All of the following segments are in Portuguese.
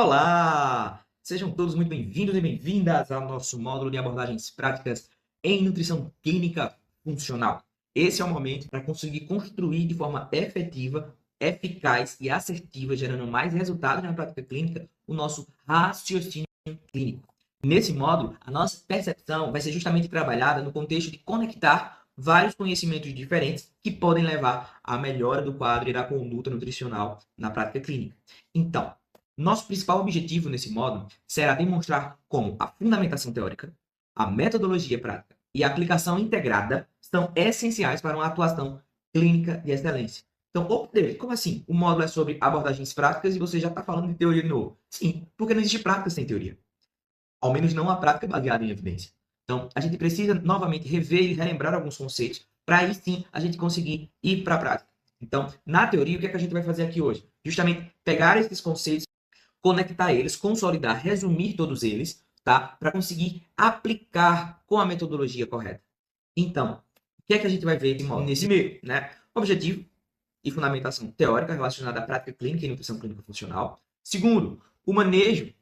Olá! Sejam todos muito bem-vindos e bem-vindas ao nosso módulo de abordagens práticas em nutrição clínica funcional. Esse é o momento para conseguir construir de forma efetiva, eficaz e assertiva, gerando mais resultados na prática clínica, o nosso raciocínio clínico. Nesse módulo, a nossa percepção vai ser justamente trabalhada no contexto de conectar vários conhecimentos diferentes que podem levar à melhora do quadro e da conduta nutricional na prática clínica. Então, nosso principal objetivo nesse módulo será demonstrar como a fundamentação teórica, a metodologia prática e a aplicação integrada são essenciais para uma atuação clínica de excelência. Então, como assim? O módulo é sobre abordagens práticas e você já está falando de teoria de novo? Sim, porque não existe prática sem teoria. Ao menos não a prática baseada em evidência. Então, a gente precisa novamente rever e relembrar alguns conceitos para aí sim a gente conseguir ir para a prática. Então, na teoria, o que é que a gente vai fazer aqui hoje? Justamente pegar esses conceitos, conectar eles, consolidar, resumir todos eles, tá? Para conseguir aplicar com a metodologia correta. Então, o que é que a gente vai ver nesse meio, né? Objetivo e fundamentação teórica relacionada à prática clínica e nutrição clínica funcional. Segundo, o manejo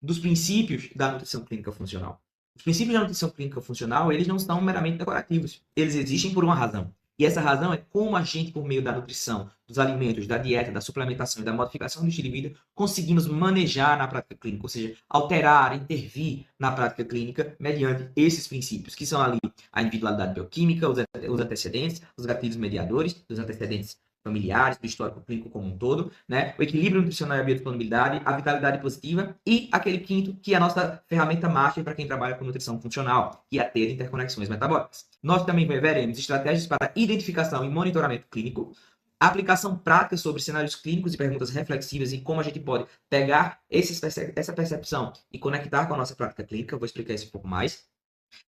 dos princípios da nutrição clínica funcional. Os princípios da nutrição clínica funcional, eles não são meramente decorativos. Eles existem por uma razão. E essa razão é como a gente, por meio da nutrição, dos alimentos, da dieta, da suplementação e da modificação do estilo de vida, conseguimos manejar na prática clínica, ou seja, alterar, intervir na prática clínica mediante esses princípios, que são ali a individualidade bioquímica, os antecedentes, os gatilhos mediadores, dos antecedentes familiares, do histórico clínico como um todo, né? O equilíbrio nutricional e a biodisponibilidade, a vitalidade positiva e aquele quinto, que é a nossa ferramenta master para quem trabalha com nutrição funcional, que é a ter interconexões metabólicas. Nós também veremos estratégias para identificação e monitoramento clínico, aplicação prática sobre cenários clínicos e perguntas reflexivas e como a gente pode pegar essa percepção e conectar com a nossa prática clínica. Eu vou explicar isso um pouco mais.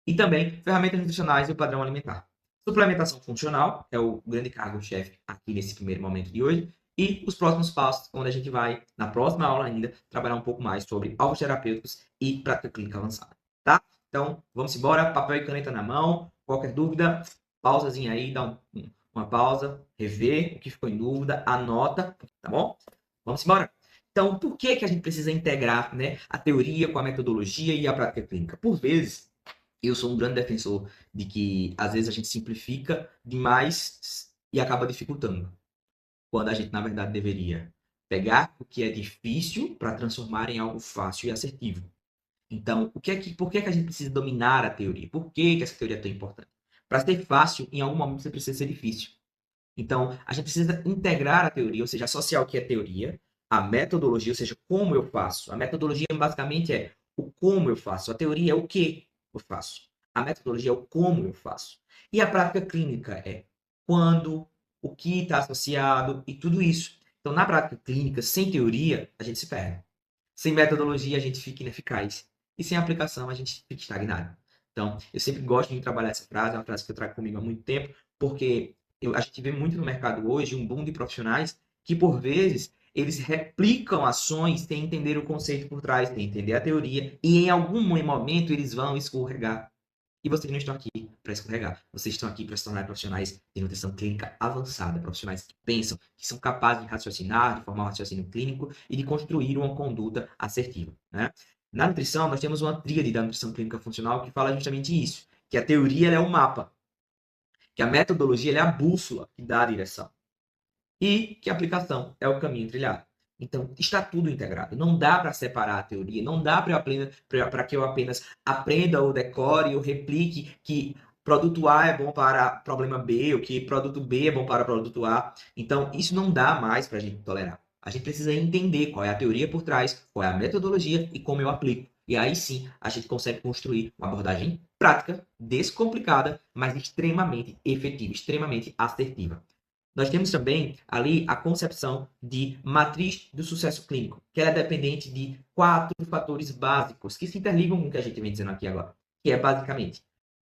E também ferramentas nutricionais e o padrão alimentar. Suplementação funcional é o grande cargo-chefe aqui nesse primeiro momento de hoje. E os próximos passos, onde a gente vai, na próxima aula ainda, trabalhar um pouco mais sobre alvos terapêuticos e prática clínica avançada. Tá? Então, vamos embora, papel e caneta na mão. Qualquer dúvida, pausazinha aí, dá uma pausa, rever o que ficou em dúvida, anota, tá bom? Vamos embora. Então, por que a gente precisa integrar, né, a teoria com a metodologia e a prática clínica? Por vezes, eu sou um grande defensor de que, às vezes, a gente simplifica demais e acaba dificultando. Quando a gente, na verdade, deveria pegar o que é difícil para transformar em algo fácil e assertivo. Então, por que a gente precisa dominar a teoria? Por que essa teoria é tão importante? Para ser fácil, em algum momento você precisa ser difícil. Então, a gente precisa integrar a teoria, ou seja, associar o que é teoria, a metodologia, ou seja, como eu faço. A metodologia basicamente é o como eu faço. A teoria é o que eu faço. A metodologia é o como eu faço. E a prática clínica é quando, o que está associado e tudo isso. Então, na prática clínica, sem teoria, a gente se perde. Sem metodologia, a gente fica ineficaz. E sem aplicação, a gente fica estagnado. Então, eu sempre gosto de trabalhar essa frase, é uma frase que eu trago comigo há muito tempo, porque a gente vê muito no mercado hoje um boom de profissionais que, por vezes, eles replicam ações sem entender o conceito por trás, sem entender a teoria, e em algum momento eles vão escorregar. E vocês não estão aqui para escorregar. Vocês estão aqui para se tornar profissionais de nutrição clínica avançada, profissionais que pensam, que são capazes de raciocinar, de formar um raciocínio clínico e de construir uma conduta assertiva, né? Na nutrição, nós temos uma tríade da nutrição clínica funcional que fala justamente isso, que a teoria é o mapa, que a metodologia é a bússola que dá a direção e que a aplicação é o caminho trilhado. Então, está tudo integrado. Não dá para separar a teoria, não dá para que eu apenas aprenda ou decore ou replique que produto A é bom para problema B, ou que produto B é bom para produto A. Então, isso não dá mais para a gente tolerar. A gente precisa entender qual é a teoria por trás, qual é a metodologia e como eu aplico. E aí sim, a gente consegue construir uma abordagem prática, descomplicada, mas extremamente efetiva, extremamente assertiva. Nós temos também ali a concepção de matriz do sucesso clínico, que ela é dependente de 4 fatores básicos que se interligam com o que a gente vem dizendo aqui agora, que é basicamente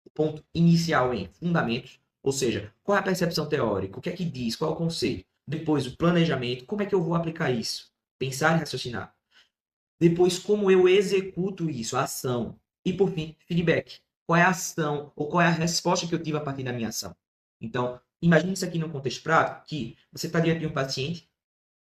o ponto inicial em fundamentos, ou seja, qual é a percepção teórica, o que é que diz, qual é o conceito. Depois, o planejamento, como é que eu vou aplicar isso? Pensar e raciocinar. Depois, como eu executo isso, a ação. E, por fim, feedback. Qual é a ação ou qual é a resposta que eu tive a partir da minha ação? Então, imagine isso aqui no contexto prático, que você está diante de um paciente,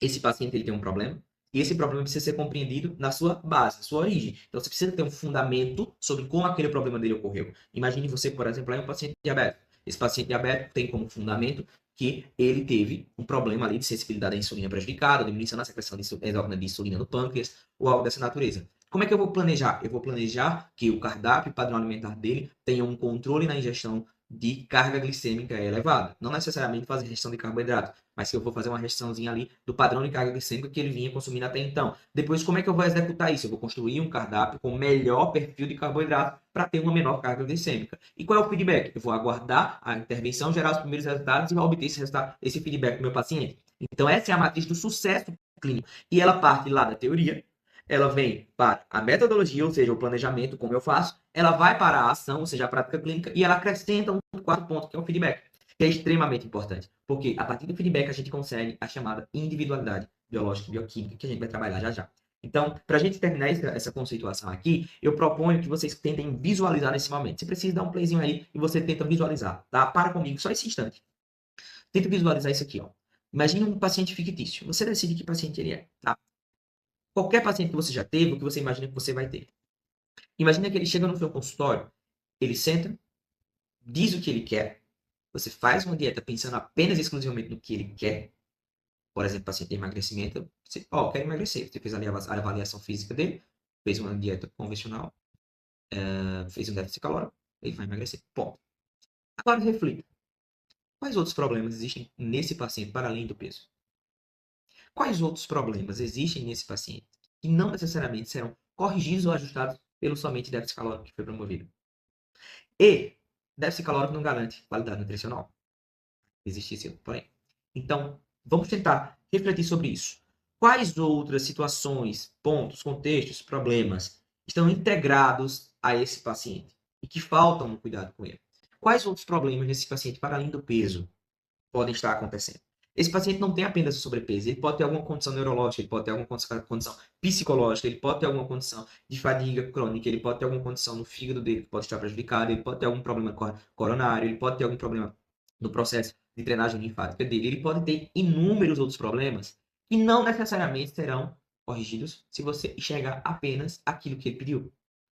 esse paciente ele tem um problema, E esse problema precisa ser compreendido na sua base, na sua origem. Então, você precisa ter um fundamento sobre como aquele problema dele ocorreu. Imagine você, por exemplo, é um paciente diabético. Esse paciente diabético tem como fundamento que ele teve um problema ali de sensibilidade à insulina prejudicada, diminuição na secreção endócrina de insulina no pâncreas, ou algo dessa natureza. Como é que eu vou planejar? Eu vou planejar que o cardápio e padrão alimentar dele tenha um controle na ingestão de carga glicêmica elevada. Não necessariamente fazer restrição de carboidrato, mas que eu vou fazer uma restriçãozinha ali do padrão de carga glicêmica que ele vinha consumindo até então. Depois, como é que eu vou executar isso? Eu vou construir um cardápio com melhor perfil de carboidrato para ter uma menor carga glicêmica. E qual é o feedback? Eu vou aguardar a intervenção, gerar os primeiros resultados e vou obter esse feedback do meu paciente. Então, essa é a matriz do sucesso clínico. E ela parte lá da teoria, ela vem para a metodologia, ou seja, o planejamento, como eu faço, ela vai para a ação, ou seja, a prática clínica, e ela acrescenta um quarto ponto, que é o feedback, que é extremamente importante, porque a partir do feedback a gente consegue a chamada individualidade biológica e bioquímica, que a gente vai trabalhar já já. Então, para a gente terminar essa conceituação aqui, eu proponho que vocês tentem visualizar nesse momento. Você precisa dar um playzinho aí e você tenta visualizar, tá? Para comigo, só esse instante. Tenta visualizar isso aqui, ó. Imagine um paciente fictício. Você decide que paciente ele é, tá? Qualquer paciente que você já teve, o que você imagina que você vai ter. Imagina que ele chega no seu consultório, ele senta, diz o que ele quer, você faz uma dieta pensando apenas e exclusivamente no que ele quer. Por exemplo, paciente de emagrecimento, você, quer emagrecer. Você fez ali a avaliação física dele, fez uma dieta convencional, fez um déficit calórico, ele vai emagrecer. Ponto. Agora reflita. Quais outros problemas existem nesse paciente para além do peso? Quais outros problemas existem nesse paciente que não necessariamente serão corrigidos ou ajustados pelo somente déficit calórico que foi promovido? E déficit calórico não garante qualidade nutricional. Existe esse porém. Então, vamos tentar refletir sobre isso. Quais outras situações, pontos, contextos, problemas estão integrados a esse paciente e que faltam no cuidado com ele? Quais outros problemas nesse paciente, para além do peso, podem estar acontecendo? Esse paciente não tem apenas sobrepeso, ele pode ter alguma condição neurológica, ele pode ter alguma condição psicológica, ele pode ter alguma condição de fadiga crônica, ele pode ter alguma condição no fígado dele que pode estar prejudicado, ele pode ter algum problema coronário, ele pode ter algum problema no processo de drenagem linfática dele, ele pode ter inúmeros outros problemas que não necessariamente serão corrigidos se você enxergar apenas aquilo que ele pediu,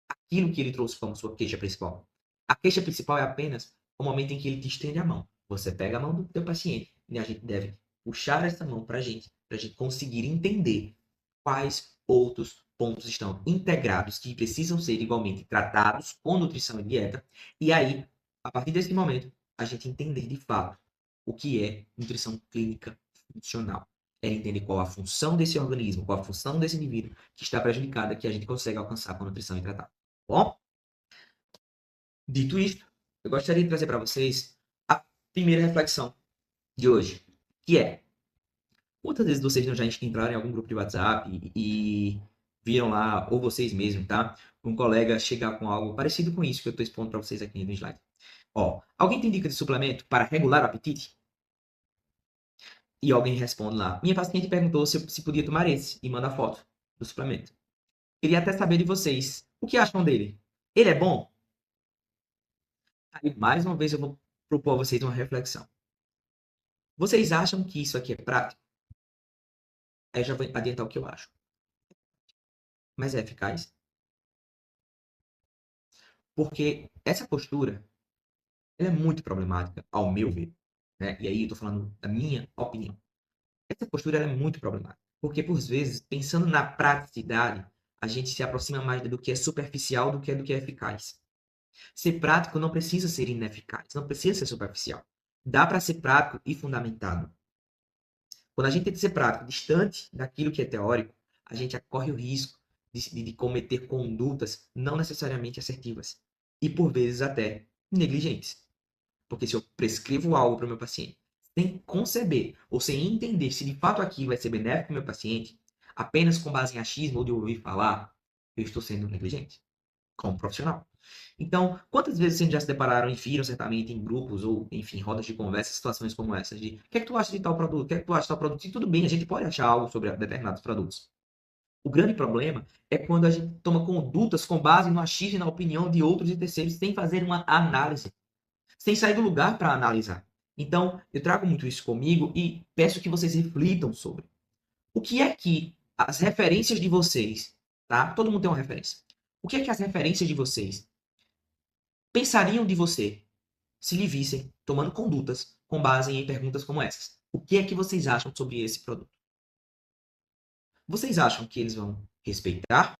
aquilo que ele trouxe como sua queixa principal. A queixa principal é apenas o momento em que ele te estende a mão. Você pega a mão do teu paciente e a gente deve puxar essa mão para a gente conseguir entender quais outros pontos estão integrados que precisam ser igualmente tratados com nutrição e dieta. E aí, a partir desse momento, a gente entender de fato o que é nutrição clínica funcional. É entender qual a função desse organismo, qual a função desse indivíduo que está prejudicada, que a gente consegue alcançar com a nutrição e tratar. Bom, dito isto, eu gostaria de trazer para vocês a primeira reflexão de hoje, que é: quantas vezes vocês não já entraram em algum grupo de WhatsApp e viram lá, ou vocês mesmos, tá? Um colega chegar com algo parecido com isso que eu estou expondo para vocês aqui no slide. Ó, alguém tem dica de suplemento para regular o apetite? E alguém responde lá: minha paciente perguntou se podia tomar esse e manda a foto do suplemento. Queria até saber de vocês, o que acham dele? Ele é bom? Aí, mais uma vez, eu vou propor a vocês uma reflexão. Vocês acham que isso aqui é prático? Aí eu já vou adiantar o que eu acho. Mas é eficaz? Porque essa postura ela é muito problemática, ao meu ver. Né? E aí eu estou falando da minha opinião. Essa postura ela é muito problemática. Porque, por vezes, pensando na praticidade, a gente se aproxima mais do que é superficial do que é eficaz. Ser prático não precisa ser ineficaz, não precisa ser superficial. Dá para ser prático e fundamentado. Quando a gente tem que ser prático, distante daquilo que é teórico, a gente corre o risco de cometer condutas não necessariamente assertivas e, por vezes, até negligentes. Porque se eu prescrevo algo para o meu paciente sem conceber ou sem entender se de fato aquilo vai ser benéfico para o meu paciente, apenas com base em achismo ou de ouvir falar, eu estou sendo negligente como profissional. Então, quantas vezes vocês já se depararam e viram certamente em grupos ou, enfim, rodas de conversa, situações como essas de o que é que tu acha de tal produto? O que é que tu acha de tal produto? E tudo bem, a gente pode achar algo sobre determinados produtos. O grande problema é quando a gente toma condutas com base no achismo e na opinião de outros e terceiros sem fazer uma análise, sem sair do lugar para analisar. Então, eu trago muito isso comigo e peço que vocês reflitam sobre o que é que as referências de vocês, tá? Todo mundo tem uma referência. O que é que as referências de vocês pensariam de você se lhe vissem tomando condutas com base em perguntas como essas? O que é que vocês acham sobre esse produto? Vocês acham que eles vão respeitar?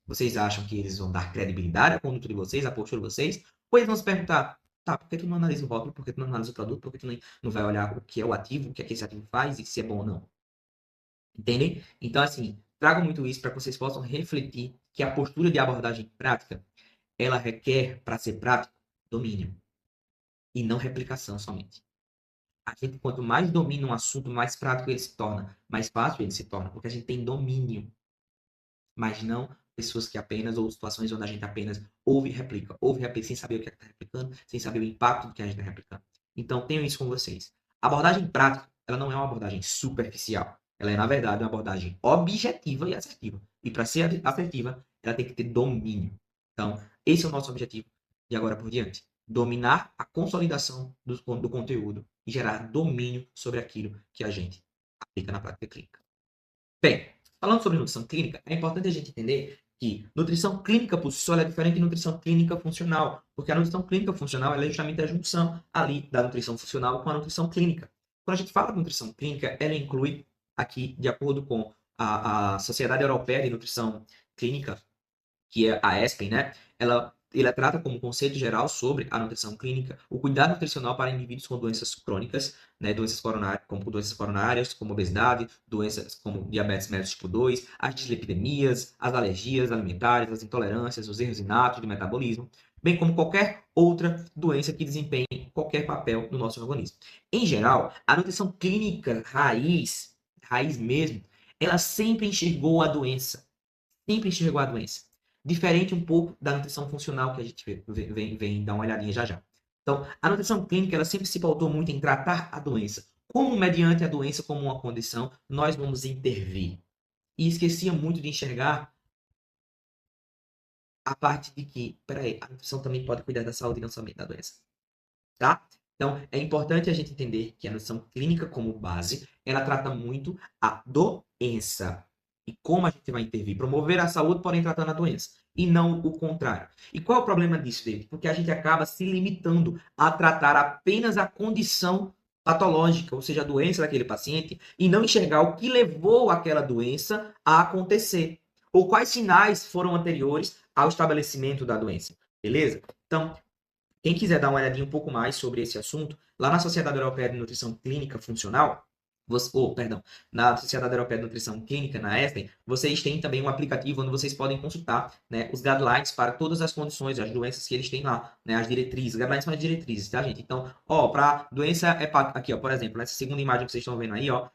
Vocês acham que eles vão dar credibilidade à conduta de vocês, à postura de vocês? Ou eles vão se perguntar, tá, por que tu não analisa o rótulo? Por que tu não analisa o produto? Por que tu não vai olhar o que é o ativo, o que é que esse ativo faz e se é bom ou não? Entendem? Então, assim, trago muito isso para que vocês possam refletir que a postura de abordagem prática, ela requer, para ser prático, domínio e não replicação somente. A gente, quanto mais domina um assunto, mais prático ele se torna, mais fácil ele se torna, porque a gente tem domínio, mas não pessoas que apenas, ou situações onde a gente apenas ouve e replica sem saber o que está replicando, sem saber o impacto do que a gente está replicando. Então, tenho isso com vocês. A abordagem prática, ela não é uma abordagem superficial. Ela é, na verdade, uma abordagem objetiva e assertiva. E para ser assertiva, ela tem que ter domínio. Então, esse é o nosso objetivo de agora por diante. Dominar a consolidação do conteúdo e gerar domínio sobre aquilo que a gente aplica na prática clínica. Bem, falando sobre nutrição clínica, é importante a gente entender que nutrição clínica por si só é diferente de nutrição clínica funcional, porque a nutrição clínica funcional é justamente a junção ali da nutrição funcional com a nutrição clínica. Quando a gente fala de nutrição clínica, ela inclui aqui, de acordo com a Sociedade Europeia de Nutrição Clínica, que é a ESPEN, né? Ela trata como conceito geral sobre a nutrição clínica o cuidado nutricional para indivíduos com doenças crônicas, né? Doenças coronárias, como obesidade, doenças como diabetes mellitus tipo 2, as dislipidemias, as alergias alimentares, as intolerâncias, os erros inatos de metabolismo, bem como qualquer outra doença que desempenhe qualquer papel no nosso organismo. Em geral, a nutrição clínica raiz mesmo, ela sempre enxergou a doença. Diferente um pouco da nutrição funcional que a gente vem dar uma olhadinha já já. Então, a nutrição clínica ela sempre se pautou muito em tratar a doença. Como mediante a doença como uma condição, nós vamos intervir. E esquecia muito de enxergar a parte de que, peraí, a nutrição também pode cuidar da saúde e não somente da doença. Tá? Então, é importante a gente entender que a nutrição clínica como base, ela trata muito a doença. E como a gente vai intervir? Promover a saúde, porém tratando a doença. E não o contrário. E qual é o problema disso, David? Porque a gente acaba se limitando a tratar apenas a condição patológica, ou seja, a doença daquele paciente, e não enxergar o que levou aquela doença a acontecer. Ou quais sinais foram anteriores ao estabelecimento da doença. Beleza? Então, quem quiser dar uma olhadinha um pouco mais sobre esse assunto, lá na Sociedade Europeia de Nutrição Clínica Funcional, na Sociedade Europeia de Nutrição Clínica, na ESPEN, vocês têm também um aplicativo onde vocês podem consultar, né, os guidelines para todas as condições, as doenças que eles têm lá, né, as diretrizes. Guidelines são as diretrizes, tá, gente? Então, para doença hepática, aqui, ó, por exemplo, nessa segunda imagem que vocês estão vendo aí, ó,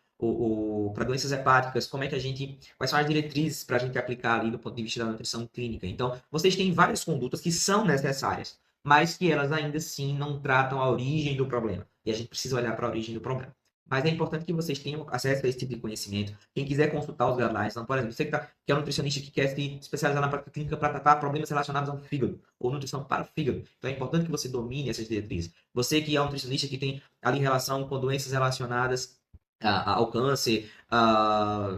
para doenças hepáticas, quais são as diretrizes para a gente aplicar ali do ponto de vista da nutrição clínica. Então, vocês têm várias condutas que são necessárias, mas que elas ainda assim não tratam a origem do problema. E a gente precisa olhar para a origem do problema. Mas é importante que vocês tenham acesso a esse tipo de conhecimento. Quem quiser consultar os guidelines, então, por exemplo, você que é um nutricionista que quer se especializar na prática clínica para tratar problemas relacionados ao fígado, ou nutrição para o fígado. Então é importante que você domine essas diretrizes. Você que é um nutricionista que tem ali relação com doenças relacionadas ao câncer,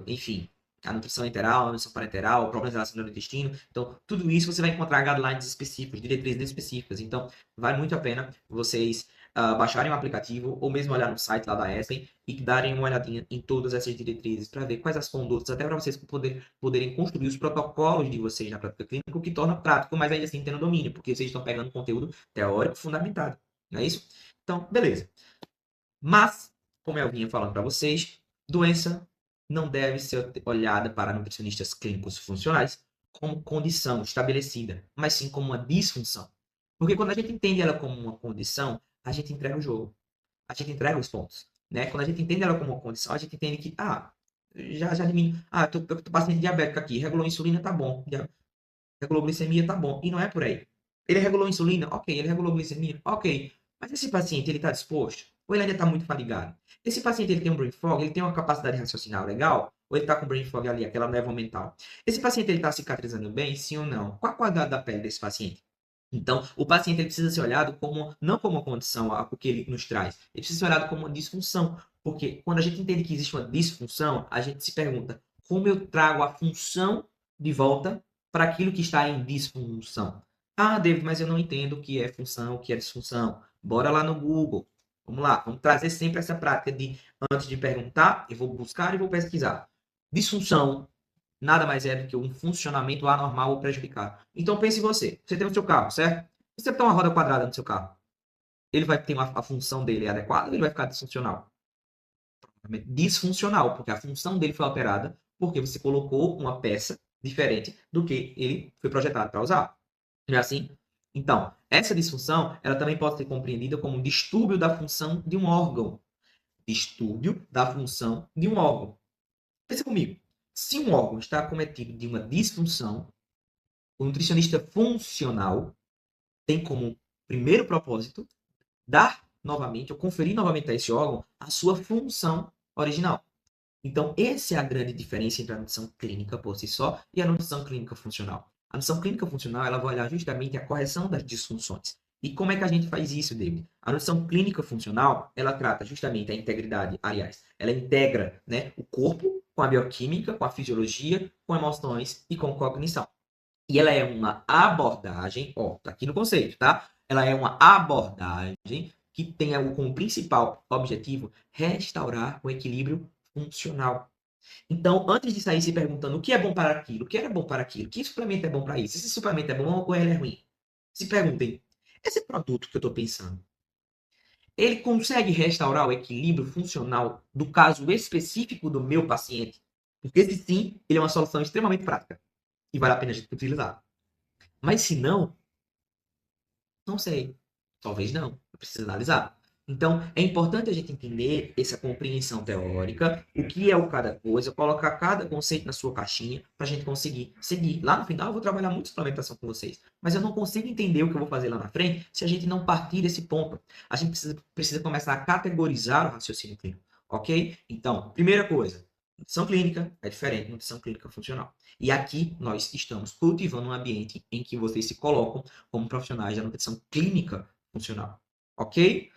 enfim, a nutrição enteral, a nutrição parenteral, problemas relacionados ao intestino. Então, tudo isso você vai encontrar guidelines específicos, diretrizes específicas. Então, vale muito a pena vocês baixarem o aplicativo ou mesmo olhar no site lá da ESPEN e darem uma olhadinha em todas essas diretrizes para ver quais as condutas, até para vocês poderem construir os protocolos de vocês na prática clínica, o que torna prático, mas ainda assim tendo domínio, porque vocês estão pegando conteúdo teórico fundamentado. Não é isso? Então, beleza. Mas, como eu vinha falando para vocês, doença não deve ser olhada para nutricionistas clínicos funcionais como condição estabelecida, mas sim como uma disfunção. Porque quando a gente entende ela como uma condição, a gente entrega o jogo, a gente entrega os pontos. Né? Quando a gente entende ela como uma condição, a gente entende que, já diminui. Tô paciente diabético aqui, regulou a insulina, tá bom. Regulou a glicemia, tá bom. E não é por aí. Ele regulou a insulina? Ok. Ele regulou a glicemia? Ok. Mas esse paciente, ele está disposto? Ou ele ainda está muito fadigado? Esse paciente, ele tem um brain fog? Ele tem uma capacidade de raciocinar legal? Ou ele está com brain fog ali, aquela névoa mental? Esse paciente, ele está cicatrizando bem? Sim ou não? Qual a qualidade da pele desse paciente? Então, o paciente ele precisa ser olhado não como uma condição, o que ele nos traz. Ele precisa ser olhado como uma disfunção. Porque quando a gente entende que existe uma disfunção, a gente se pergunta como eu trago a função de volta para aquilo que está em disfunção. Ah, David, mas eu não entendo o que é função, o que é disfunção. Bora lá no Google. Vamos lá, vamos trazer sempre essa prática de, antes de perguntar, eu vou buscar e vou pesquisar. Disfunção nada mais é do que um funcionamento anormal ou prejudicado. Então pense em você. Você tem o seu carro, certo? Você tem uma roda quadrada no seu carro. Ele vai ter a função dele adequada ou ele vai ficar disfuncional? Disfuncional, porque a função dele foi alterada porque você colocou uma peça diferente do que ele foi projetado para usar. Não é assim? Então, essa disfunção, ela também pode ser compreendida como um distúrbio da função de um órgão. Distúrbio da função de um órgão. Pensa comigo. Se um órgão está acometido de uma disfunção, o nutricionista funcional tem como primeiro propósito dar novamente, ou conferir novamente a esse órgão a sua função original. Então, essa é a grande diferença entre a nutrição clínica por si só e a nutrição clínica funcional. A nutrição clínica funcional, ela vai olhar justamente a correção das disfunções. E como é que a gente faz isso, David? A nutrição clínica funcional, ela trata justamente a integridade, aliás, ela integra, né, o corpo com a bioquímica, com a fisiologia, com emoções e com cognição. E ela é uma abordagem, ó, tá aqui no conceito, tá? Ela é uma abordagem que tem como principal objetivo restaurar o equilíbrio funcional. Então, antes de sair se perguntando o que é bom para aquilo, o que era bom para aquilo, que suplemento é bom para isso, esse suplemento é bom ou ele é ruim, se perguntem, esse produto que eu estou pensando, ele consegue restaurar o equilíbrio funcional do caso específico do meu paciente? Porque se sim, ele é uma solução extremamente prática e vale a pena a gente utilizar. Mas se não, não sei. Talvez não. Eu preciso analisar. Então, é importante a gente entender essa compreensão teórica, o que é o cada coisa, colocar cada conceito na sua caixinha para a gente conseguir seguir. Lá no final, eu vou trabalhar muito suplementação com vocês, mas eu não consigo entender o que eu vou fazer lá na frente se a gente não partir desse ponto. A gente precisa começar a categorizar o raciocínio clínico, ok? Então, primeira coisa, nutrição clínica é diferente de nutrição clínica funcional. E aqui nós estamos cultivando um ambiente em que vocês se colocam como profissionais da nutrição clínica funcional. Ok?